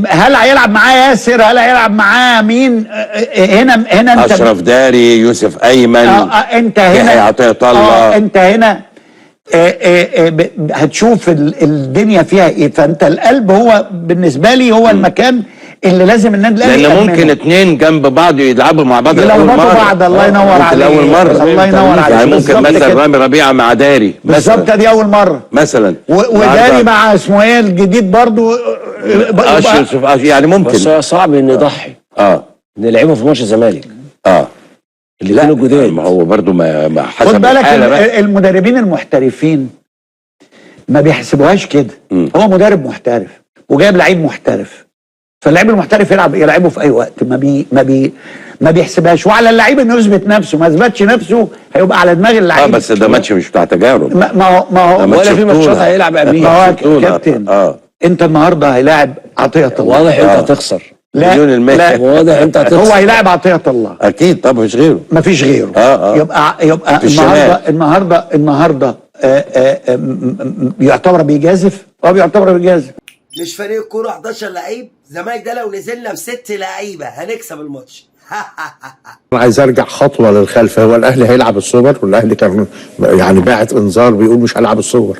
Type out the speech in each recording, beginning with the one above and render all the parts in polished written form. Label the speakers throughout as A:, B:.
A: هل هيلعب معاه ياسر؟ هل هيلعب معاه مين؟ هنا انت
B: اشرف داري، يوسف ايمن،
A: انت هنا
B: يحيى عطية الله.
A: انت هنا هتشوف الدنيا فيها ايه. فانت القلب هو بالنسبه لي هو المكان اللي لازم النادي الاهلي
B: لان ممكن اتنين جنب بعض يلعبوا مع بعض
A: يلخبطوا بعض. الله ينور عليك.
B: اول مره
A: الله ينور عليك.
B: يعني ممكن مثلا رامي ربيعه مع داري
A: بالظبط، دي اول مره
B: مثلا
A: وداري مع اسمه ايه الجديد برضو
B: اشرف يعني ممكن.
C: بس صعب ان يضحي نلعبه في ماتش الزمالك اللي كانوا جداد.
B: ما هو برضو ما حسب
A: خد بالك المدربين المحترفين ما بيحسبوهاش كده. هو مدرب محترف وجايب لعيب محترف، فاللعيب المحترف يلعبه في اي وقت. ما بيحسبهاش. وعلى اللعيب انه يثبت نفسه. ما اثبتش نفسه هيبقى على دماغ اللعيب.
B: بس ده ماتش مش بتاع تجارب.
A: ما هو
C: ولا في ماتشات هيلعب قبليه.
A: ما هو كابتن انت النهارده هيلاعب عطية الله.
C: واضح انت هتخسر.
A: لا
C: واضح انت هتخسر.
A: هو هيلاعب عطية الله
B: اكيد. طب مفيش غيره.
A: مفيش غيره. يبقى النهارده يعتبر بيجازف. بيعتبر بيجازف.
D: مش فريق كوره 11 لعيب. الزمالك ده لو نزلنا ب6 لعيبه هنكسب الماتش.
E: انا عايز ارجع خطوه للخلف. هو الاهلي هيلعب السوبر والاهلي كان يعني باعت انذار بيقول مش هلعب السوبر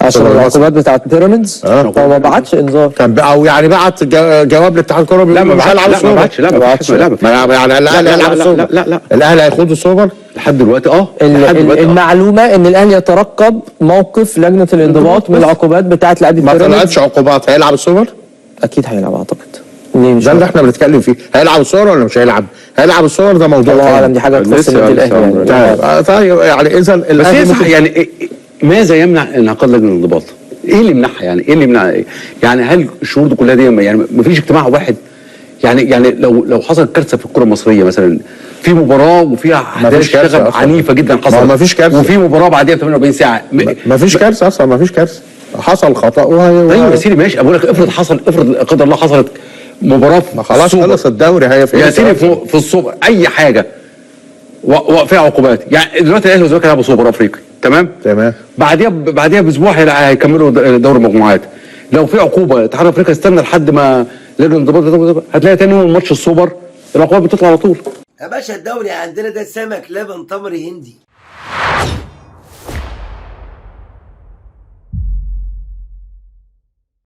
F: عشان العقوبات بتاعت بيراميدز. هو ما بعتش انذار.
E: كان او يعني بعت جواب لاتحاد الكوره بيقول مش هلعب السوبر.
B: لا ما بعتش.
E: يعني الاهلي هيلعب السوبر.
B: لا
E: الاهلي هيخوض السوبر
B: لحد دلوقتي.
F: المعلومه ان الاهلي يترقب موقف لجنه الانضباط من العقوبات بتاعت لعيبه
E: ما
F: بيراميدز.
E: طلعتش عقوبات. هيلعب السوبر؟
F: اكيد هيلعب اعتقد.
E: ده اللي احنا بنتكلم فيه. هيلعب السوبر ولا مش هيلعب؟ هيلعب السوبر ده موضوع
F: الله اعلم. دي حاجه تخص النادي الاهلي يعني.
E: طيب يعني اذا
G: بس هي صح. يعني ماذا يمنع انعقاد لجنه الانضباط؟ ايه اللي يمنعها؟ يعني ايه اللي يمنع؟ يعني هل الشهور دي كلها دي يعني ما فيش اجتماع واحد؟ يعني لو حصل كارثه في الكره المصريه مثلا في مباراه وفيها احداث شغب عنيفه جدا حصلت،
E: ما فيش كارثه،
G: وفي مباراه بعديها ب 48 ساعه
E: ما فيش كارثه اصلا. ما فيش كارثه. حصل خطا
G: طيب يا سيدي ماشي. بقول لك افرض لا قدر الله حصلت مباراه
E: خلاص خلص الدوري. هي
G: يا سيدي في الصبح اي حاجه وفيها عقوبات. يعني دلوقتي الاهلي والزمالك هيلعبوا سوبر افريقي. تمام. بعديها باسبوع هيكملوا دوري المجموعات. لو في عقوبه اتحاد افريقيا استنى لحد ما لجنه الانضباط هتلاقي تاني يوم ماتش السوبر العقوبات بتطلع على طول.
D: يا باشا الدوري عندنا ده سمك لبن تمر هندي.